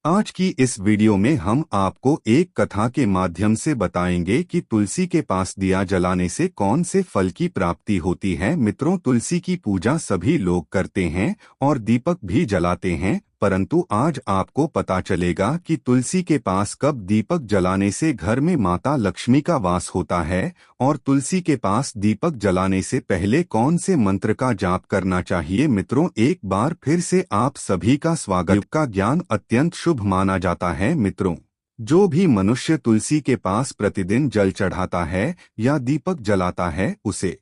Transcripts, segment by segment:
आज की इस वीडियो में हम आपको एक कथा के माध्यम से बताएंगे कि तुलसी के पास दिया जलाने से कौन से फल की प्राप्ति होती है। मित्रों, तुलसी की पूजा सभी लोग करते हैं और दीपक भी जलाते हैं, परंतु आज आपको पता चलेगा कि तुलसी के पास कब दीपक जलाने से घर में माता लक्ष्मी का वास होता है और तुलसी के पास दीपक जलाने से पहले कौन से मंत्र का जाप करना चाहिए। मित्रों, एक बार फिर से आप सभी का स्वागत। का ज्ञान अत्यंत शुभ माना जाता है। मित्रों, जो भी मनुष्य तुलसी के पास प्रतिदिन जल चढ़ाता है या दीपक जलाता है उसे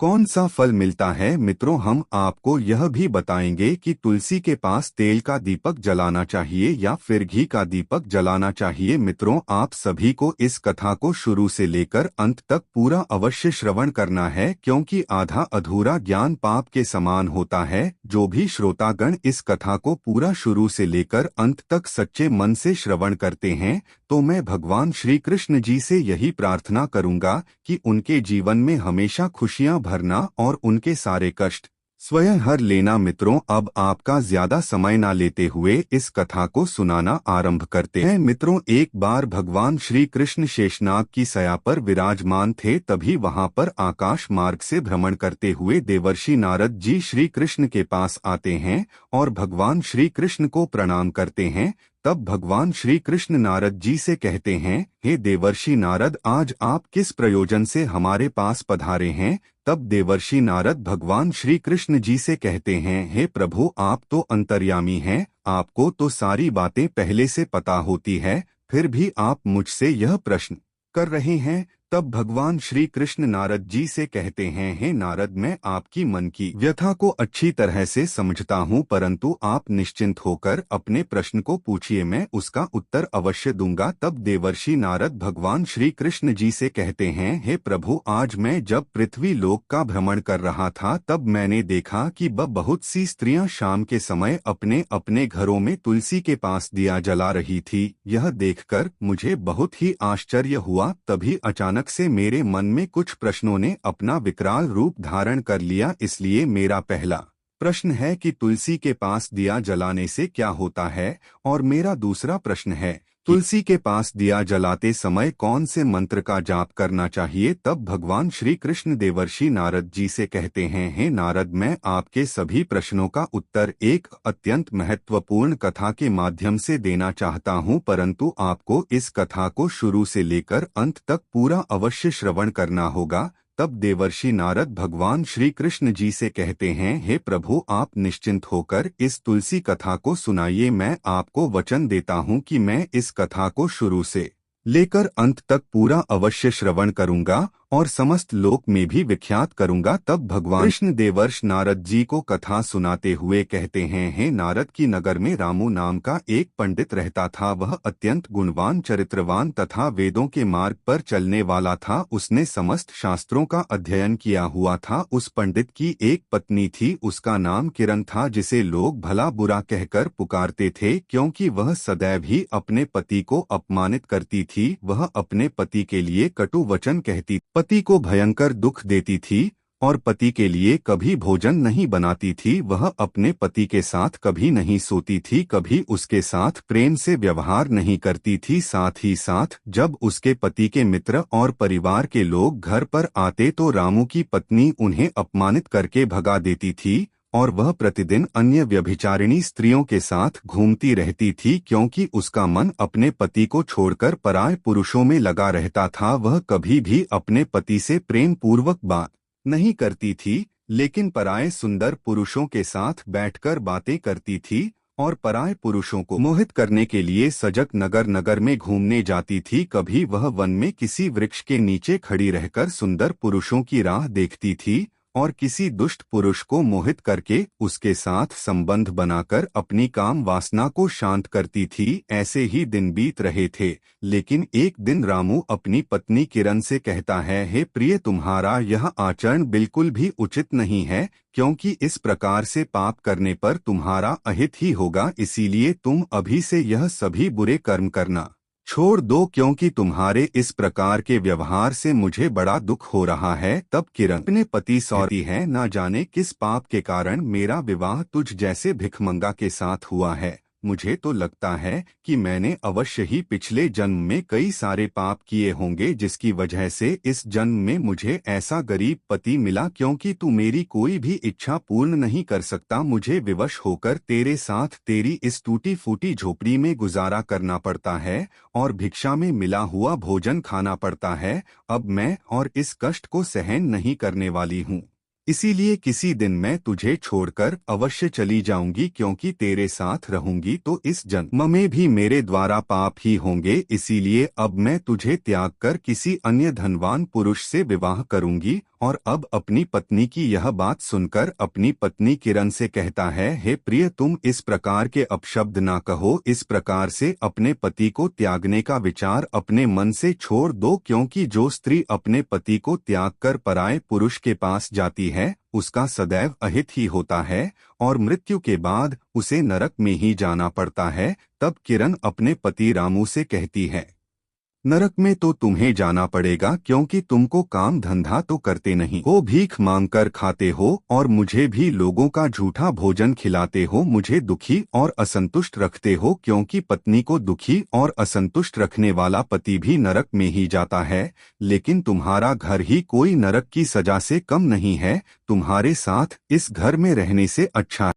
कौन सा फल मिलता है। मित्रों, हम आपको यह भी बताएंगे कि तुलसी के पास तेल का दीपक जलाना चाहिए या फिर घी का दीपक जलाना चाहिए। मित्रों, आप सभी को इस कथा को शुरू से लेकर अंत तक पूरा अवश्य श्रवण करना है, क्योंकि आधा अधूरा ज्ञान पाप के समान होता है। जो भी श्रोतागण इस कथा को पूरा शुरू से लेकर अंत तक सच्चे मन से श्रवण करते हैं, तो मैं भगवान श्री कृष्ण जी से यही प्रार्थना करूंगा कि उनके जीवन में हमेशा खुशियां भरना और उनके सारे कष्ट स्वयं हर लेना। मित्रों, अब आपका ज्यादा समय ना लेते हुए इस कथा को सुनाना आरंभ करते हैं। मित्रों, एक बार भगवान श्री कृष्ण शेषनाग की सया पर विराजमान थे। तभी वहां पर आकाश मार्ग से भ्रमण करते हुए देवर्षि नारद जी श्री कृष्ण के पास आते हैं और भगवान श्री कृष्ण को प्रणाम करते हैं। तब भगवान श्री कृष्ण नारद जी से कहते हैं, हे देवर्षि नारद, आज आप किस प्रयोजन से हमारे पास पधारे हैं। तब देवर्षि नारद भगवान श्री कृष्ण जी से कहते हैं, हे प्रभु, आप तो अंतर्यामी हैं, आपको तो सारी बातें पहले से पता होती है, फिर भी आप मुझसे यह प्रश्न कर रहे हैं। तब भगवान श्री कृष्ण नारद जी से कहते हैं, हे नारद, मैं आपकी मन की व्यथा को अच्छी तरह से समझता हूँ, परंतु आप निश्चिंत होकर अपने प्रश्न को पूछिए, मैं उसका उत्तर अवश्य दूंगा। तब देवर्षि नारद भगवान श्री कृष्ण जी से कहते हैं, हे प्रभु, आज मैं जब पृथ्वी लोक का भ्रमण कर रहा था तब मैंने देखा कि बहुत सी स्त्रियां शाम के समय अपने अपने घरों में तुलसी के पास दिया जला रही थी। यह देखकर मुझे बहुत ही आश्चर्य हुआ। तभी अचानक से मेरे मन में कुछ प्रश्नों ने अपना विकराल रूप धारण कर लिया। इसलिए मेरा पहला प्रश्न है कि तुलसी के पास दिया जलाने से क्या होता है, और मेरा दूसरा प्रश्न है तुलसी के पास दिया जलाते समय कौन से मंत्र का जाप करना चाहिए। तब भगवान श्री कृष्ण देवर्षि नारद जी से कहते हैं, हे नारद, मैं आपके सभी प्रश्नों का उत्तर एक अत्यंत महत्वपूर्ण कथा के माध्यम से देना चाहता हूं, परंतु आपको इस कथा को शुरू से लेकर अंत तक पूरा अवश्य श्रवण करना होगा। तब देवर्षि नारद भगवान श्री कृष्ण जी से कहते हैं, हे प्रभु, आप निश्चिंत होकर इस तुलसी कथा को सुनाइए। मैं आपको वचन देता हूँ कि मैं इस कथा को शुरू से लेकर अंत तक पूरा अवश्य श्रवण करूंगा और समस्त लोक में भी विख्यात करूंगा। तब भगवान कृष्ण देवर्ष नारद जी को कथा सुनाते हुए कहते हैं, हे नारद, की नगर में रामू नाम का एक पंडित रहता था। वह अत्यंत गुणवान, चरित्रवान तथा वेदों के मार्ग पर चलने वाला था। उसने समस्त शास्त्रों का अध्ययन किया हुआ था। उस पंडित की एक पत्नी थी, उसका नाम किरण था, जिसे लोग भला बुरा कहकर पुकारते थे, क्योंकि वह सदैव ही अपने पति को अपमानित करती थी। वह अपने पति के लिए कटु वचन कहती, पति को भयंकर दुख देती थी और पति के लिए कभी भोजन नहीं बनाती थी। वह अपने पति के साथ कभी नहीं सोती थी, कभी उसके साथ प्रेम से व्यवहार नहीं करती थी। साथ ही साथ जब उसके पति के मित्र और परिवार के लोग घर पर आते तो रामू की पत्नी उन्हें अपमानित करके भगा देती थी और वह प्रतिदिन अन्य व्यभिचारिणी स्त्रियों के साथ घूमती रहती थी, क्योंकि उसका मन अपने पति को छोड़कर पराये पुरुषों में लगा रहता था। वह कभी भी अपने पति से प्रेम पूर्वक बात नहीं करती थी, लेकिन पराये सुंदर पुरुषों के साथ बैठकर बातें करती थी और पराये पुरुषों को मोहित करने के लिए सजग नगर नगर में घूमने जाती थी। कभी वह वन में किसी वृक्ष के नीचे खड़ी रहकर सुंदर पुरुषों की राह देखती थी और किसी दुष्ट पुरुष को मोहित करके उसके साथ संबंध बनाकर अपनी काम वासना को शांत करती थी। ऐसे ही दिन बीत रहे थे, लेकिन एक दिन रामू अपनी पत्नी किरण से कहता है, हे प्रिय, तुम्हारा यह आचरण बिल्कुल भी उचित नहीं है, क्योंकि इस प्रकार से पाप करने पर तुम्हारा अहित ही होगा। इसीलिए तुम अभी से यह सभी बुरे कर्म करना छोड़ दो, क्योंकि तुम्हारे इस प्रकार के व्यवहार से मुझे बड़ा दुख हो रहा है। तब किरण अपने पति सौरी है, ना जाने किस पाप के कारण मेरा विवाह तुझ जैसे भिखमंगा के साथ हुआ है। मुझे तो लगता है कि मैंने अवश्य ही पिछले जन्म में कई सारे पाप किए होंगे, जिसकी वजह से इस जन्म में मुझे ऐसा गरीब पति मिला। क्योंकि तू मेरी कोई भी इच्छा पूर्ण नहीं कर सकता, मुझे विवश होकर तेरे साथ तेरी इस टूटी फूटी झोपड़ी में गुजारा करना पड़ता है और भिक्षा में मिला हुआ भोजन खाना पड़ता है। अब मैं और इस कष्ट को सहन नहीं करने वाली हूँ, इसीलिए किसी दिन मैं तुझे छोड़कर अवश्य चली जाऊंगी। क्योंकि तेरे साथ रहूंगी तो इस जन्म में भी मेरे द्वारा पाप ही होंगे, इसीलिए अब मैं तुझे त्याग कर किसी अन्य धनवान पुरुष से विवाह करूंगी। और अब अपनी पत्नी की यह बात सुनकर अपनी पत्नी किरण से कहता है, हे प्रिय, तुम इस प्रकार के अपशब्द ना कहो। इस प्रकार से अपने पति को त्यागने का विचार अपने मन से छोड़ दो। क्योंकि जो स्त्री अपने पति को त्याग कर पराये पुरुष के पास जाती है उसका सदैव अहित ही होता है और मृत्यु के बाद उसे नरक में ही जाना पड़ता है। तब किरण अपने पति रामू से कहती है, नरक में तो तुम्हें जाना पड़ेगा, क्योंकि तुमको काम धंधा तो करते नहीं हो, भीख मांगकर खाते हो और मुझे भी लोगों का झूठा भोजन खिलाते हो, मुझे दुखी और असंतुष्ट रखते हो। क्योंकि पत्नी को दुखी और असंतुष्ट रखने वाला पति भी नरक में ही जाता है, लेकिन तुम्हारा घर ही कोई नरक की सजा से कम नहीं है। तुम्हारे साथ इस घर में रहने से अच्छा